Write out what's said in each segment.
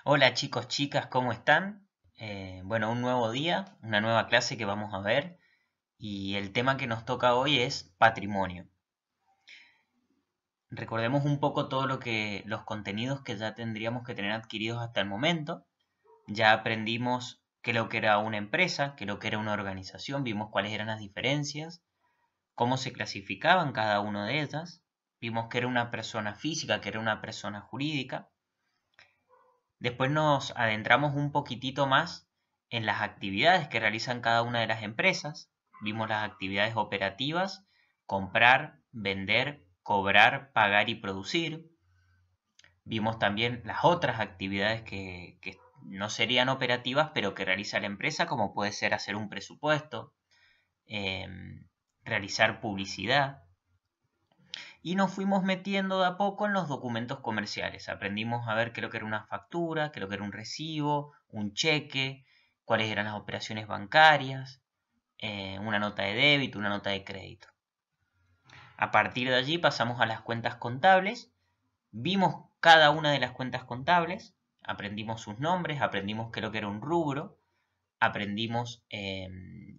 Hola chicos, chicas, ¿cómo están? Bueno, un nuevo día, una nueva clase que vamos a ver y el tema que nos toca hoy es patrimonio. Recordemos un poco los contenidos que ya tendríamos que tener adquiridos hasta el momento. Ya aprendimos qué es lo que era una empresa, qué es lo que era una organización, vimos cuáles eran las diferencias, cómo se clasificaban cada una de ellas, vimos que era una persona física, que era una persona jurídica. Después nos adentramos un poquitito más en las actividades que realizan cada una de las empresas. Vimos las actividades operativas: comprar, vender, cobrar, pagar y producir. Vimos también las otras actividades que no serían operativas, pero que realiza la empresa, como puede ser hacer un presupuesto, realizar publicidad. Y nos fuimos metiendo de a poco en los documentos comerciales. Aprendimos a ver qué es lo que era una factura, qué es lo que era un recibo, un cheque, cuáles eran las operaciones bancarias, una nota de débito, una nota de crédito. A partir de allí pasamos a las cuentas contables, vimos cada una de las cuentas contables, aprendimos sus nombres, aprendimos qué es lo que era un rubro, aprendimos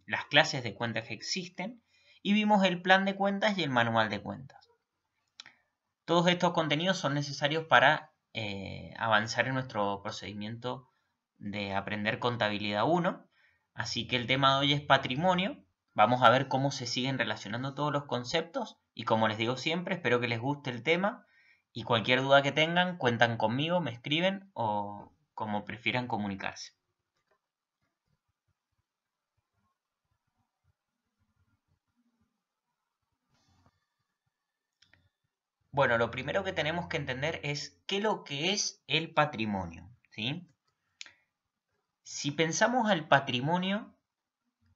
las clases de cuentas que existen y vimos el plan de cuentas y el manual de cuentas. Todos estos contenidos son necesarios para avanzar en nuestro procedimiento de aprender contabilidad 1. Así que el tema de hoy es patrimonio. Vamos a ver cómo se siguen relacionando todos los conceptos y, como les digo siempre, espero que les guste el tema y cualquier duda que tengan, cuentan conmigo, me escriben o como prefieran comunicarse. Bueno, lo primero que tenemos que entender es qué es lo que es el patrimonio, ¿sí? Si pensamos al patrimonio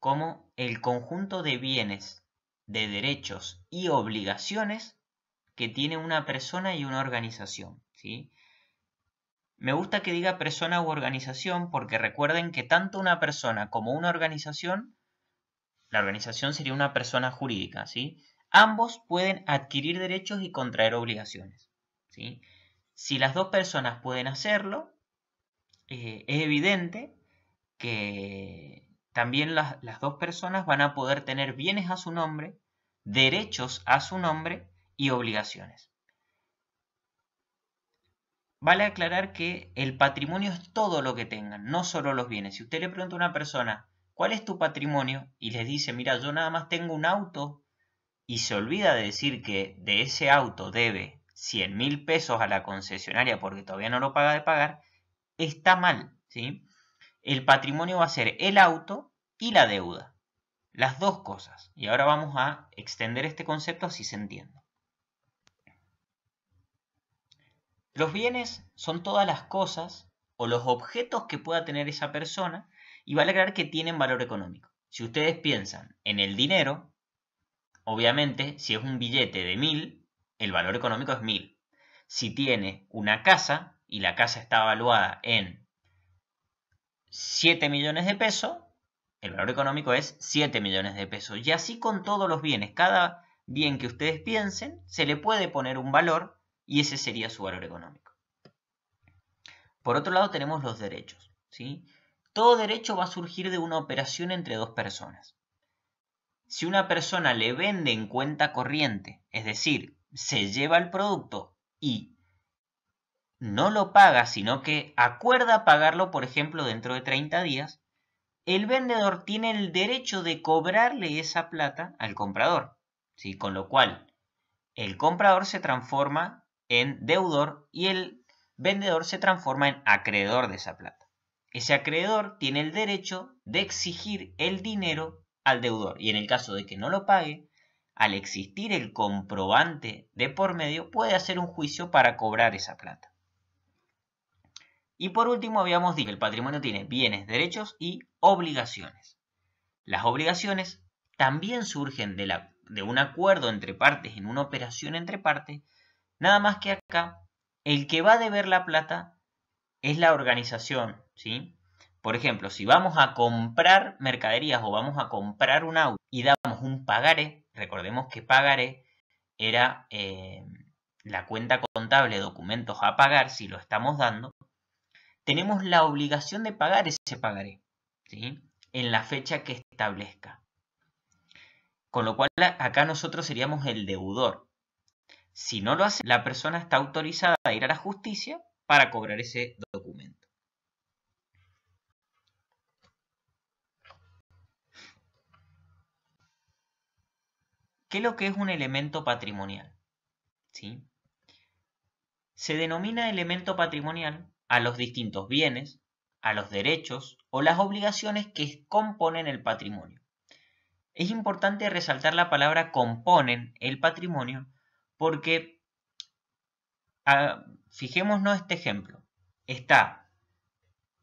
como el conjunto de bienes, de derechos y obligaciones que tiene una persona y una organización, ¿sí? Me gusta que diga persona u organización porque recuerden que tanto una persona como una organización, la organización sería una persona jurídica, ¿sí? Ambos pueden adquirir derechos y contraer obligaciones, ¿sí? Si las dos personas pueden hacerlo, es evidente que también las dos personas van a poder tener bienes a su nombre, derechos a su nombre y obligaciones. Vale aclarar que el patrimonio es todo lo que tengan, no solo los bienes. Si usted le pregunta a una persona, ¿cuál es tu patrimonio? Y les dice, mira, yo nada más tengo un auto, y se olvida de decir que de ese auto debe 100.000 pesos a la concesionaria porque todavía no lo paga de pagar, está mal, ¿sí? El patrimonio va a ser el auto y la deuda. Las dos cosas. Y ahora vamos a extender este concepto así se entiende. Los bienes son todas las cosas o los objetos que pueda tener esa persona y vale aclarar que tienen valor económico. Si ustedes piensan en el dinero, obviamente si es un billete de 1.000, el valor económico es 1.000. Si tiene una casa y la casa está evaluada en 7 millones de pesos, el valor económico es 7 millones de pesos. Y así con todos los bienes. Cada bien que ustedes piensen, se le puede poner un valor y ese sería su valor económico. Por otro lado tenemos los derechos, ¿sí? Todo derecho va a surgir de una operación entre dos personas. Si una persona le vende en cuenta corriente, es decir, se lleva el producto y no lo paga, sino que acuerda pagarlo, por ejemplo, dentro de 30 días, el vendedor tiene el derecho de cobrarle esa plata al comprador, ¿sí? Con lo cual el comprador se transforma en deudor y el vendedor se transforma en acreedor de esa plata. Ese acreedor tiene el derecho de exigir el dinero al deudor y en el caso de que no lo pague, al existir el comprobante de por medio, puede hacer un juicio para cobrar esa plata. Y por último habíamos dicho que el patrimonio tiene bienes, derechos y obligaciones. Las obligaciones también surgen de un acuerdo entre partes, en una operación entre partes, nada más que acá el que va a deber la plata es la organización, ¿sí? Por ejemplo, si vamos a comprar mercaderías o vamos a comprar un auto y damos un pagaré, recordemos que pagaré era la cuenta contable, documentos a pagar, si lo estamos dando, tenemos la obligación de pagar ese pagaré, ¿sí? En la fecha que establezca. Con lo cual acá nosotros seríamos el deudor. Si no lo hace, la persona está autorizada a ir a la justicia para cobrar ese documento. ¿Qué es lo que es un elemento patrimonial? ¿Sí? Se denomina elemento patrimonial a los distintos bienes, a los derechos o las obligaciones que componen el patrimonio. Es importante resaltar la palabra componen el patrimonio porque, fijémonos este ejemplo. Está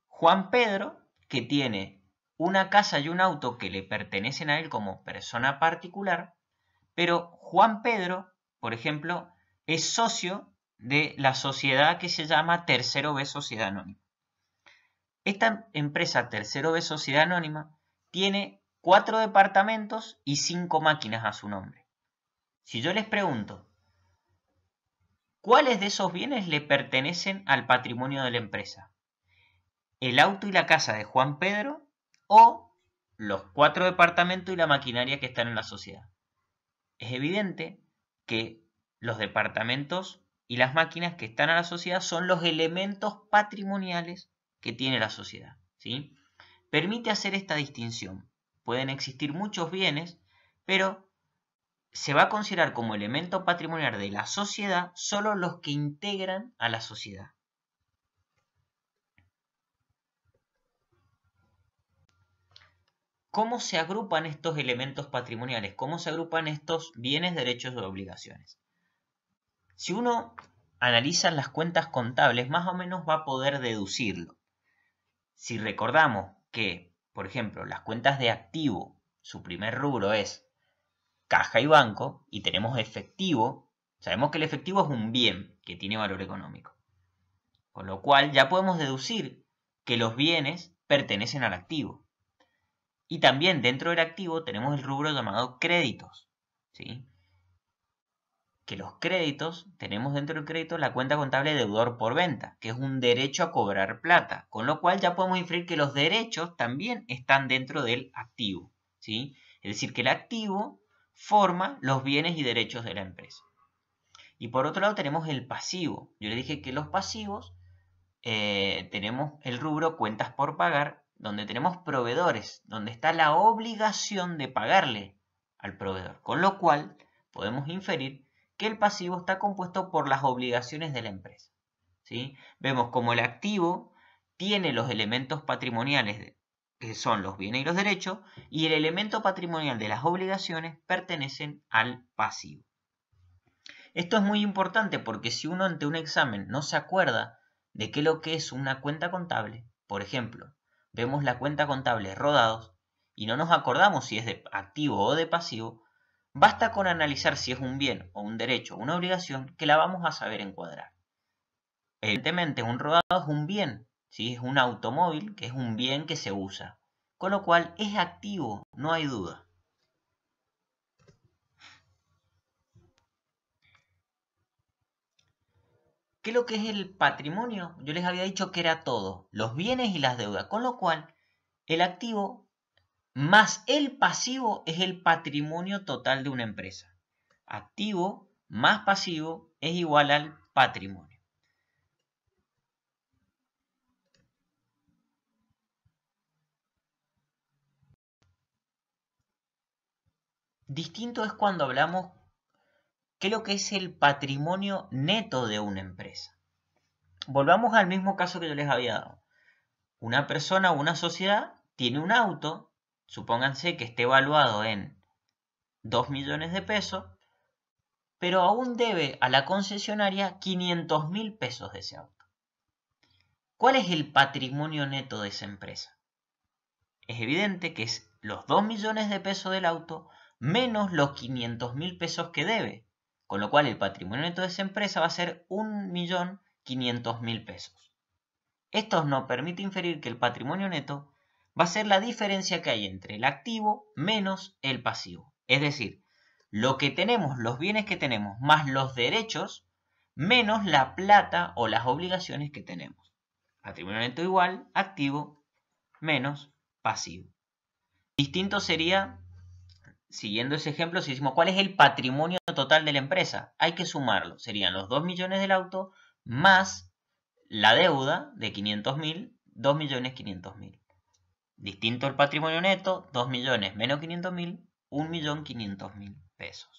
Juan Pedro, que tiene una casa y un auto que le pertenecen a él como persona particular, pero Juan Pedro, por ejemplo, es socio de la sociedad que se llama Tercero B Sociedad Anónima. Esta empresa Tercero B Sociedad Anónima tiene 4 departamentos y 5 máquinas a su nombre. Si yo les pregunto, ¿cuáles de esos bienes le pertenecen al patrimonio de la empresa? ¿El auto y la casa de Juan Pedro o los 4 departamentos y la maquinaria que están en la sociedad? Es evidente que los departamentos y las máquinas que están a la sociedad son los elementos patrimoniales que tiene la sociedad, ¿sí? Permite hacer esta distinción. Pueden existir muchos bienes, pero se va a considerar como elemento patrimonial de la sociedad solo los que integran a la sociedad. ¿Cómo se agrupan estos elementos patrimoniales? ¿Cómo se agrupan estos bienes, derechos y obligaciones? Si uno analiza las cuentas contables, más o menos va a poder deducirlo. Si recordamos que, por ejemplo, las cuentas de activo, su primer rubro es caja y banco, y tenemos efectivo, sabemos que el efectivo es un bien que tiene valor económico. Con lo cual ya podemos deducir que los bienes pertenecen al activo. Y también dentro del activo tenemos el rubro llamado créditos, ¿sí? Que los créditos, tenemos dentro del crédito la cuenta contable de deudor por venta, que es un derecho a cobrar plata, con lo cual ya podemos inferir que los derechos también están dentro del activo, ¿sí? Es decir, que el activo forma los bienes y derechos de la empresa. Y por otro lado tenemos el pasivo. Yo le dije que los pasivos tenemos el rubro cuentas por pagar, donde tenemos proveedores, donde está la obligación de pagarle al proveedor, con lo cual podemos inferir que el pasivo está compuesto por las obligaciones de la empresa, ¿sí? Vemos como el activo tiene los elementos patrimoniales que son los bienes y los derechos, y el elemento patrimonial de las obligaciones pertenecen al pasivo. Esto es muy importante porque si uno ante un examen no se acuerda de qué es lo que es una cuenta contable, por ejemplo, vemos la cuenta contable rodados y no nos acordamos si es de activo o de pasivo, basta con analizar si es un bien o un derecho o una obligación que la vamos a saber encuadrar. Evidentemente un rodado es un bien, ¿sí? Es un automóvil que es un bien que se usa, con lo cual es activo, no hay duda. ¿Qué es lo que es el patrimonio? Yo les había dicho que era todo, los bienes y las deudas, con lo cual el activo más el pasivo es el patrimonio total de una empresa. Activo más pasivo es igual al patrimonio. Distinto es cuando hablamos qué es lo que es el patrimonio neto de una empresa. Volvamos al mismo caso que yo les había dado. Una persona o una sociedad tiene un auto, supónganse que esté evaluado en 2 millones de pesos, pero aún debe a la concesionaria 500.000 pesos de ese auto. ¿Cuál es el patrimonio neto de esa empresa? Es evidente que es los 2 millones de pesos del auto menos los 500.000 pesos que debe, con lo cual el patrimonio neto de esa empresa va a ser 1.500.000 pesos. Esto nos permite inferir que el patrimonio neto va a ser la diferencia que hay entre el activo menos el pasivo. Es decir, lo que tenemos, los bienes que tenemos, más los derechos, menos la plata o las obligaciones que tenemos. Patrimonio neto igual activo menos pasivo. Distinto sería, siguiendo ese ejemplo, si decimos cuál es el patrimonio total de la empresa. Hay que sumarlo. Serían los 2 millones del auto más la deuda de 500.000, 2.500.000. Distinto el patrimonio neto, 2 millones menos 500.000, 1.500.000 pesos.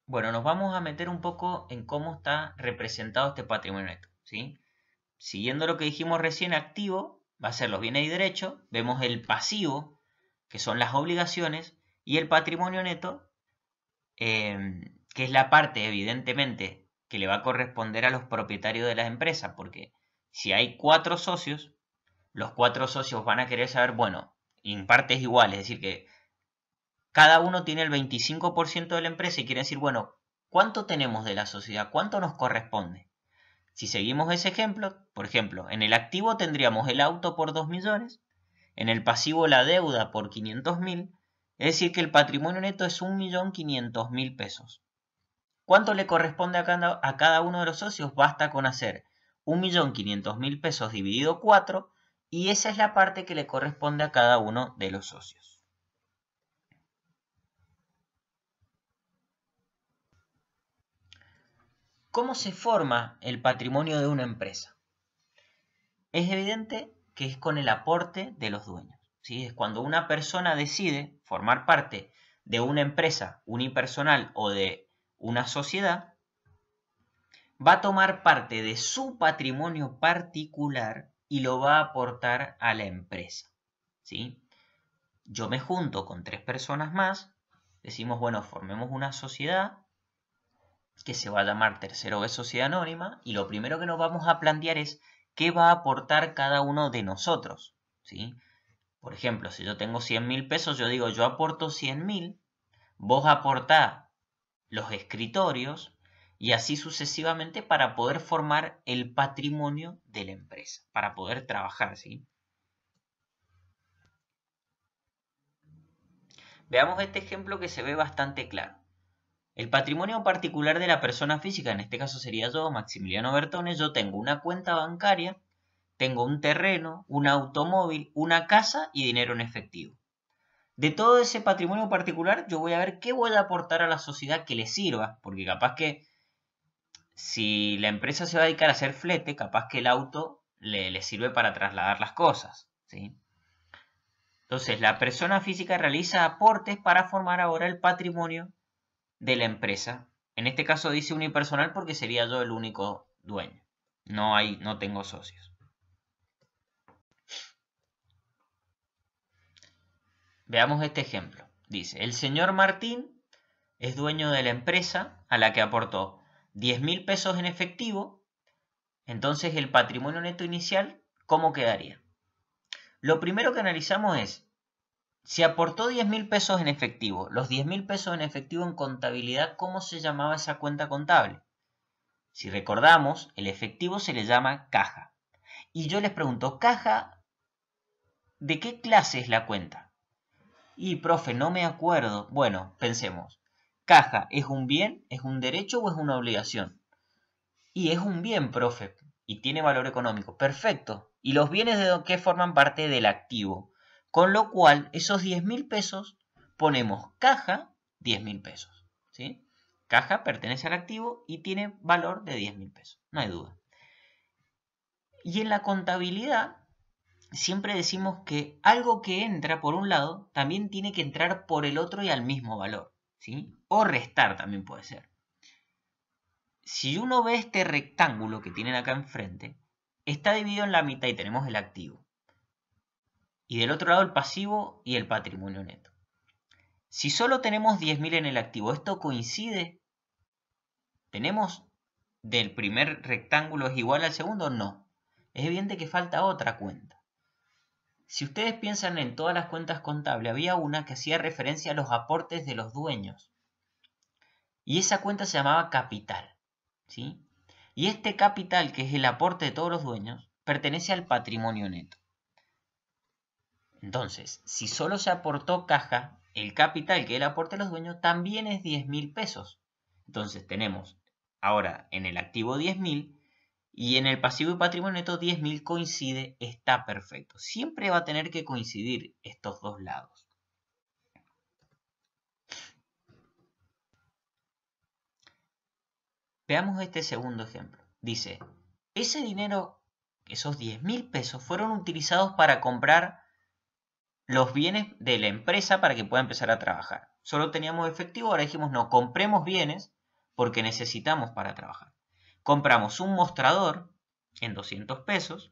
Bueno, nos vamos a meter un poco en cómo está representado este patrimonio neto, ¿sí? Siguiendo lo que dijimos recién, activo va a ser los bienes y derechos, vemos el pasivo, que son las obligaciones, y el patrimonio neto, que es la parte, evidentemente, que le va a corresponder a los propietarios de la empresa, porque si hay 4 socios, los 4 socios van a querer saber, bueno, en partes iguales, es decir, que cada uno tiene el 25% de la empresa y quiere decir, bueno, ¿cuánto tenemos de la sociedad? ¿Cuánto nos corresponde? Si seguimos ese ejemplo, por ejemplo, en el activo tendríamos el auto por 2 millones, en el pasivo la deuda por 500.000, es decir, que el patrimonio neto es 1.500.000 pesos. ¿Cuánto le corresponde a cada uno de los socios? Basta con hacer 1.500.000 pesos dividido 4 y esa es la parte que le corresponde a cada uno de los socios. ¿Cómo se forma el patrimonio de una empresa? Es evidente que es con el aporte de los dueños, ¿sí? Es cuando una persona decide formar parte de una empresa unipersonal o de una sociedad, va a tomar parte de su patrimonio particular y lo va a aportar a la empresa, ¿sí? Yo me junto con 3 personas más, decimos, bueno, formemos una sociedad que se va a llamar Tercero B Sociedad Anónima y lo primero que nos vamos a plantear es qué va a aportar cada uno de nosotros, ¿sí? Por ejemplo, si yo tengo 100.000 pesos, yo digo, yo aporto 100.000, vos aportá los escritorios y así sucesivamente para poder formar el patrimonio de la empresa, para poder trabajar, ¿sí? Veamos este ejemplo que se ve bastante claro. El patrimonio particular de la persona física, en este caso sería yo, Maximiliano Bertones, yo tengo una cuenta bancaria, tengo un terreno, un automóvil, una casa y dinero en efectivo. De todo ese patrimonio particular, yo voy a ver qué voy a aportar a la sociedad que le sirva, porque capaz que si la empresa se va a dedicar a hacer flete, capaz que el auto le sirve para trasladar las cosas, ¿sí? Entonces, la persona física realiza aportes para formar ahora el patrimonio de la empresa. En este caso dice unipersonal porque sería yo el único dueño. No tengo socios. Veamos este ejemplo. Dice, el señor Martín es dueño de la empresa a la que aportó 10.000 pesos en efectivo. Entonces el patrimonio neto inicial, ¿cómo quedaría? Lo primero que analizamos es, si aportó 10.000 pesos en efectivo, los 10.000 pesos en efectivo en contabilidad, ¿cómo se llamaba esa cuenta contable? Si recordamos, el efectivo se le llama caja. Y yo les pregunto, ¿caja de qué clase es la cuenta? Y, profe, no me acuerdo. Bueno, pensemos. ¿Caja es un bien, es un derecho o es una obligación? Y es un bien, profe, y tiene valor económico. Perfecto. Y los bienes de qué forman parte del activo. Con lo cual, esos 10.000 pesos, ponemos caja 10.000 pesos. ¿Sí? Caja pertenece al activo y tiene valor de 10.000 pesos. No hay duda. Y en la contabilidad siempre decimos que algo que entra por un lado también tiene que entrar por el otro y al mismo valor, ¿sí? O restar también puede ser. Si uno ve este rectángulo que tienen acá enfrente, está dividido en la mitad y tenemos el activo. Y del otro lado el pasivo y el patrimonio neto. Si solo tenemos 10.000 en el activo, ¿esto coincide? ¿Tenemos del primer rectángulo es igual al segundo? No. Es evidente que falta otra cuenta. Si ustedes piensan en todas las cuentas contables, había una que hacía referencia a los aportes de los dueños. Y esa cuenta se llamaba capital, ¿sí? Y este capital, que es el aporte de todos los dueños, pertenece al patrimonio neto. Entonces, si solo se aportó caja, el capital, que es el aporte de los dueños, también es 10.000 pesos. Entonces tenemos ahora en el activo 10.000 y en el pasivo y patrimonio neto 10.000 coincide, está perfecto. Siempre va a tener que coincidir estos dos lados. Veamos este segundo ejemplo. Dice, ese dinero, esos 10.000 pesos, fueron utilizados para comprar los bienes de la empresa para que pueda empezar a trabajar. Solo teníamos efectivo, ahora dijimos, no, compremos bienes porque necesitamos para trabajar. Compramos un mostrador en 200 pesos,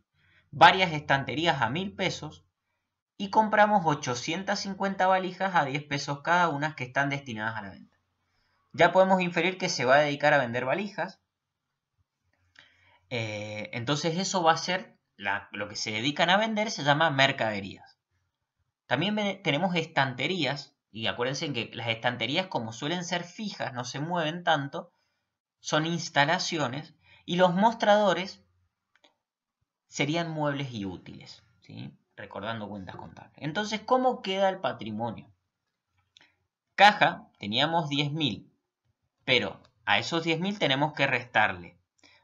varias estanterías a 1.000 pesos y compramos 850 valijas a 10 pesos cada una que están destinadas a la venta. Ya podemos inferir que se va a dedicar a vender valijas. Entonces eso va a ser, lo que se dedican a vender se llama mercaderías. También tenemos estanterías, y acuérdense que las estanterías, como suelen ser fijas, no se mueven tanto, son instalaciones, y los mostradores serían muebles y útiles, ¿sí? Recordando cuentas contables. Entonces, ¿cómo queda el patrimonio? Caja, teníamos 10.000, pero a esos 10.000 tenemos que restarle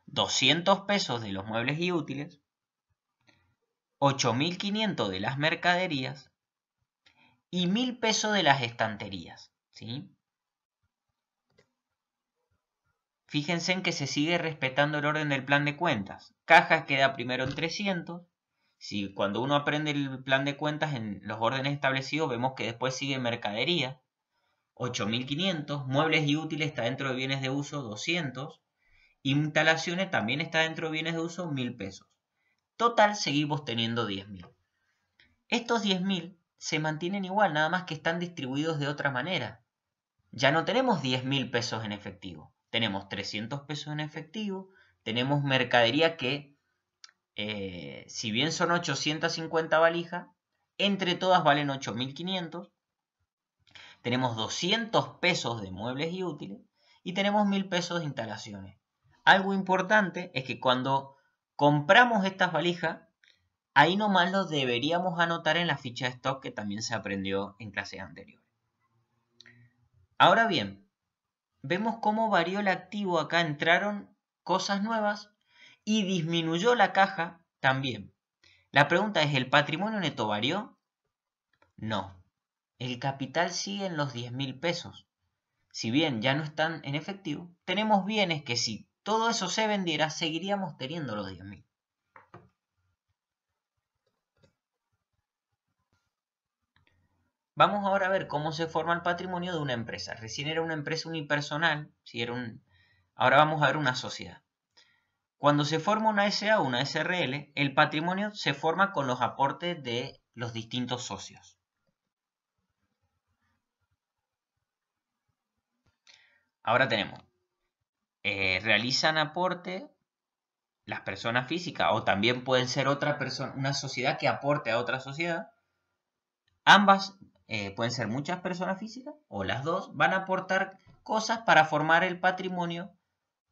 200 pesos de los muebles y útiles, 8.500 de las mercaderías y 1.000 pesos de las estanterías, ¿sí? Fíjense en que se sigue respetando el orden del plan de cuentas. Cajas queda primero en 300. Si cuando uno aprende el plan de cuentas en los órdenes establecidos, vemos que después sigue mercadería, 8.500. Muebles y útiles está dentro de bienes de uso, 200. Instalaciones también está dentro de bienes de uso, 1.000 pesos. Total, seguimos teniendo 10.000. Estos 10.000 se mantienen igual, nada más que están distribuidos de otra manera. Ya no tenemos 10.000 pesos en efectivo. Tenemos 300 pesos en efectivo. Tenemos mercadería que, si bien son 850 valijas, entre todas valen 8.500. Tenemos 200 pesos de muebles y útiles. Y tenemos 1.000 pesos de instalaciones. Algo importante es que cuando compramos estas valijas, ahí nomás los deberíamos anotar en la ficha de stock que también se aprendió en clases anteriores. Ahora bien, vemos cómo varió el activo acá, entraron cosas nuevas y disminuyó la caja también. La pregunta es, ¿el patrimonio neto varió? No. El capital sigue en los 10.000 pesos. Si bien ya no están en efectivo, tenemos bienes que si todo eso se vendiera, seguiríamos teniendo los 10.000. Vamos ahora a ver cómo se forma el patrimonio de una empresa. Recién era una empresa unipersonal, ahora vamos a ver una sociedad. Cuando se forma una SA o una SRL, el patrimonio se forma con los aportes de los distintos socios. Ahora tenemos, realizan aporte las personas físicas o también pueden ser otra persona, una sociedad que aporte a otra sociedad. Ambas pueden ser muchas personas físicas o las dos van a aportar cosas para formar el patrimonio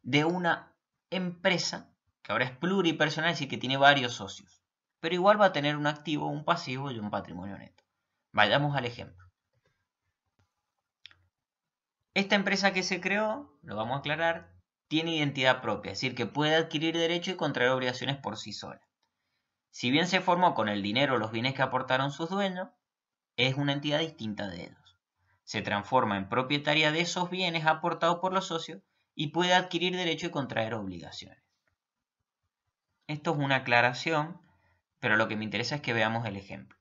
de una empresa que ahora es pluripersonal, es decir, que tiene varios socios. Pero igual va a tener un activo, un pasivo y un patrimonio neto. Vayamos al ejemplo. Esta empresa que se creó, lo vamos a aclarar, tiene identidad propia, es decir, que puede adquirir derechos y contraer obligaciones por sí sola. Si bien se formó con el dinero o los bienes que aportaron sus dueños, es una entidad distinta de ellos. Se transforma en propietaria de esos bienes aportados por los socios y puede adquirir derechos y contraer obligaciones. Esto es una aclaración, pero lo que me interesa es que veamos el ejemplo.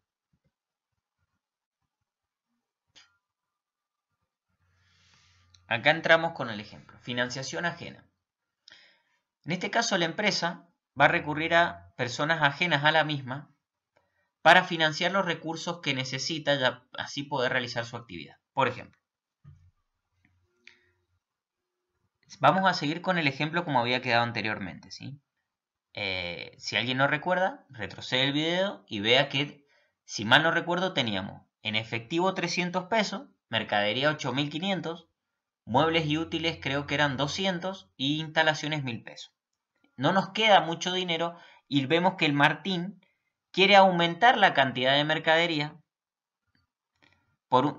Acá entramos con el ejemplo. Financiación ajena. En este caso, la empresa va a recurrir a personas ajenas a la misma para financiar los recursos que necesita y así poder realizar su actividad. Por ejemplo, vamos a seguir con el ejemplo como había quedado anteriormente, ¿sí? Si alguien no recuerda, retrocede el video y vea que, si mal no recuerdo, teníamos en efectivo 300 pesos, mercadería 8.500, muebles y útiles creo que eran 200 y instalaciones 1.000 pesos. No nos queda mucho dinero y vemos que el Martín quiere aumentar la cantidad de mercadería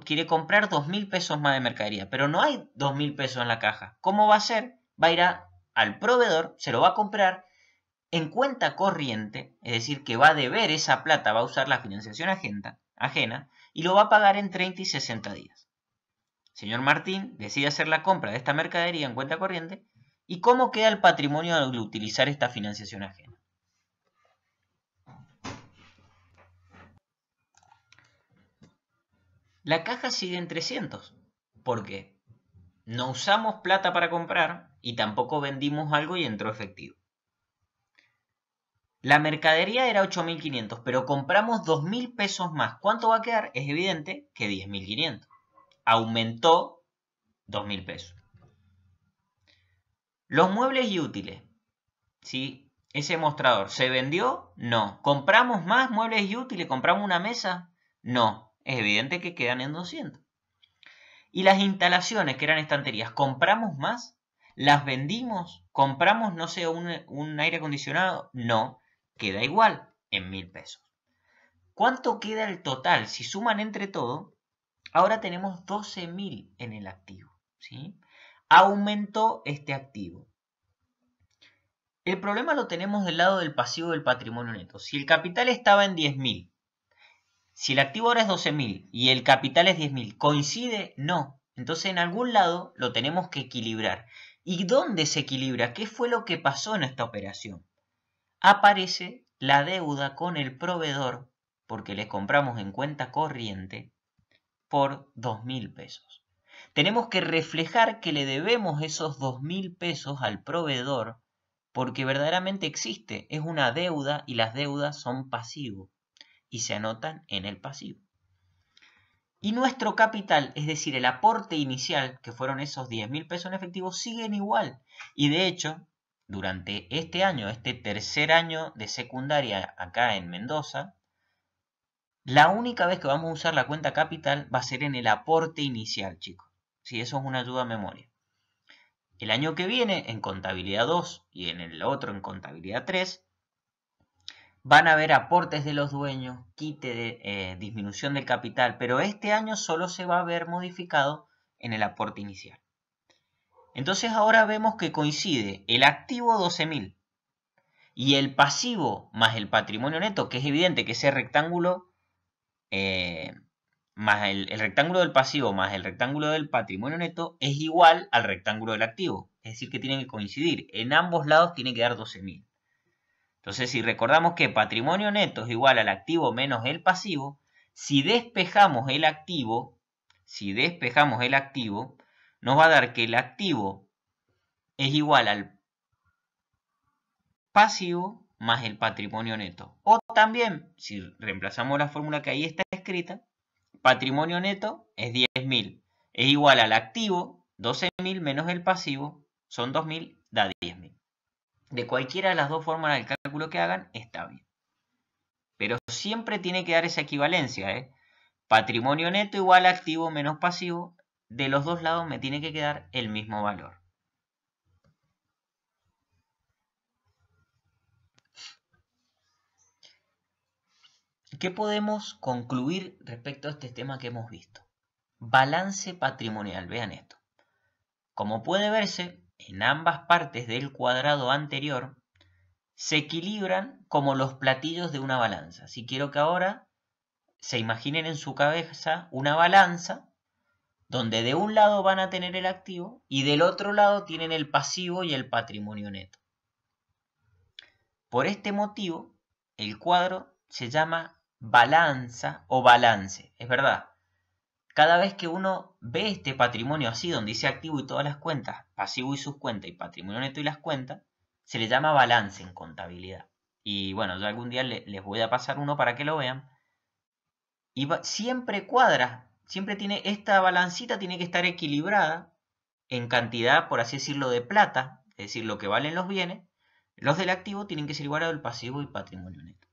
quiere comprar 2.000 pesos más de mercadería, pero no hay 2.000 pesos en la caja. ¿Cómo va a hacer? Va a ir al proveedor, se lo va a comprar en cuenta corriente, es decir, que va a deber esa plata, va a usar la financiación ajena y lo va a pagar en 30 y 60 días. Señor Martín decide hacer la compra de esta mercadería en cuenta corriente. ¿Y cómo queda el patrimonio al utilizar esta financiación ajena? La caja sigue en 300. ¿Por qué? No usamos plata para comprar y tampoco vendimos algo y entró efectivo. La mercadería era 8.500, pero compramos 2.000 pesos más. ¿Cuánto va a quedar? Es evidente que 10.500. Aumentó 2.000 pesos. Los muebles y útiles. ¿Sí? Ese mostrador, ¿se vendió? No. ¿Compramos más muebles y útiles? ¿Compramos una mesa? No. Es evidente que quedan en 200. Y las instalaciones, que eran estanterías, ¿compramos más? ¿Las vendimos? ¿Compramos, no sé, un aire acondicionado? No. Queda igual, en 1.000 pesos. ¿Cuánto queda el total? Si suman entre todo, ahora tenemos 12.000 en el activo. ¿Sí? Aumentó este activo. El problema lo tenemos del lado del pasivo del patrimonio neto. Si el capital estaba en 10.000, si el activo ahora es 12.000 y el capital es 10.000, ¿coincide? No. Entonces en algún lado lo tenemos que equilibrar. ¿Y dónde se equilibra? ¿Qué fue lo que pasó en esta operación? Aparece la deuda con el proveedor, porque le compramos en cuenta corriente, por 2.000 pesos. Tenemos que reflejar que le debemos esos 2.000 pesos al proveedor, porque verdaderamente existe, es una deuda y las deudas son pasivos y se anotan en el pasivo. Y nuestro capital, es decir, el aporte inicial, que fueron esos 10.000 pesos en efectivo, siguen igual. Y de hecho, durante este año, este tercer año de secundaria acá en Mendoza, la única vez que vamos a usar la cuenta capital va a ser en el aporte inicial, chicos. Sí, eso es una ayuda a memoria. El año que viene, en contabilidad 2 y en el otro en contabilidad 3, van a haber aportes de los dueños, quite de disminución del capital, pero este año solo se va a ver modificado en el aporte inicial. Entonces ahora vemos que coincide el activo 12.000 y el pasivo más el patrimonio neto, que es evidente que ese rectángulo más el rectángulo del pasivo más el rectángulo del patrimonio neto es igual al rectángulo del activo. Es decir, que tienen que coincidir. En ambos lados tiene que dar 12.000. Entonces, si recordamos que patrimonio neto es igual al activo menos el pasivo, si despejamos el activo, nos va a dar que el activo es igual al pasivo más el patrimonio neto. O también, si reemplazamos la fórmula que ahí está escrita, patrimonio neto es 10.000. Es igual al activo, 12.000 menos el pasivo, son 2.000, da 10.000. De cualquiera de las dos formas del cálculo que hagan, está bien. Pero siempre tiene que dar esa equivalencia, ¿eh? Patrimonio neto igual a activo menos pasivo. De los dos lados me tiene que quedar el mismo valor. ¿Qué podemos concluir respecto a este tema que hemos visto? Balance patrimonial, vean esto. Como puede verse, en ambas partes del cuadrado anterior se equilibran como los platillos de una balanza. Si quiero que ahora se imaginen en su cabeza una balanza donde de un lado van a tener el activo y del otro lado tienen el pasivo y el patrimonio neto. Por este motivo, el cuadro se llama balanza o balance. Es verdad, cada vez que uno ve este patrimonio así, donde dice activo y todas las cuentas, pasivo y sus cuentas y patrimonio neto y las cuentas, se le llama balance en contabilidad. Y bueno, yo algún día les voy a pasar uno para que lo vean. Y siempre cuadra, siempre tiene, esta balancita tiene que estar equilibrada en cantidad, por así decirlo, de plata, es decir, lo que valen los bienes. Los del activo tienen que ser igual al pasivo y patrimonio neto.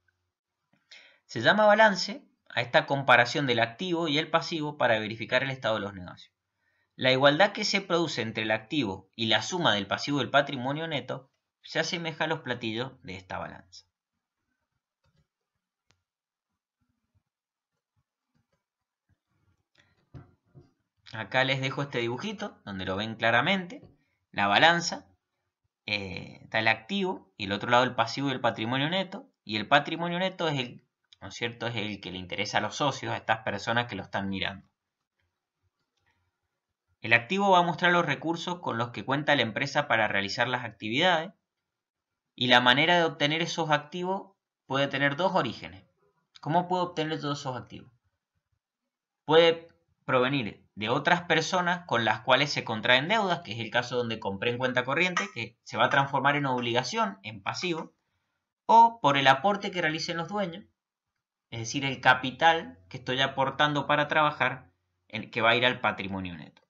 Se llama balance a esta comparación del activo y el pasivo para verificar el estado de los negocios. La igualdad que se produce entre el activo y la suma del pasivo y el patrimonio neto se asemeja a los platillos de esta balanza. Acá les dejo este dibujito donde lo ven claramente. La balanza, está el activo y el otro lado el pasivo y el patrimonio neto. Y el patrimonio neto es el, ¿no es cierto?, es el que le interesa a los socios, a estas personas que lo están mirando. El activo va a mostrar los recursos con los que cuenta la empresa para realizar las actividades. Y la manera de obtener esos activos puede tener dos orígenes. ¿Cómo puedo obtener todos esos activos? Puede provenir de otras personas con las cuales se contraen deudas, que es el caso donde compré en cuenta corriente, que se va a transformar en obligación, en pasivo, o por el aporte que realicen los dueños, es decir, el capital que estoy aportando para trabajar, que va a ir al patrimonio neto.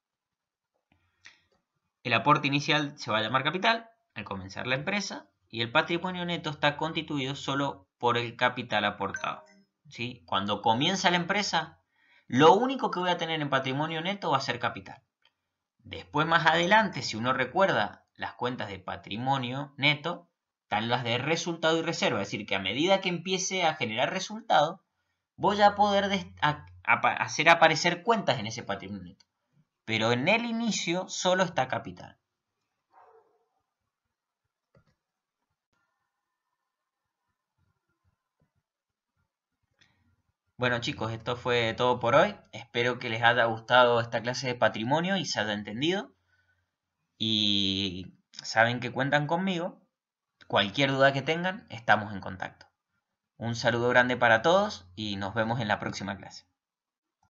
El aporte inicial se va a llamar capital al comenzar la empresa y el patrimonio neto está constituido solo por el capital aportado. ¿Sí? Cuando comienza la empresa, lo único que voy a tener en patrimonio neto va a ser capital. Después, más adelante, si uno recuerda las cuentas de patrimonio neto, están las de resultado y reserva. Es decir, que a medida que empiece a generar resultado, voy a poder hacer aparecer cuentas en ese patrimonio neto. Pero en el inicio solo está capital. Bueno chicos, esto fue todo por hoy. Espero que les haya gustado esta clase de patrimonio y se haya entendido. Y saben que cuentan conmigo. Cualquier duda que tengan, estamos en contacto. Un saludo grande para todos y nos vemos en la próxima clase.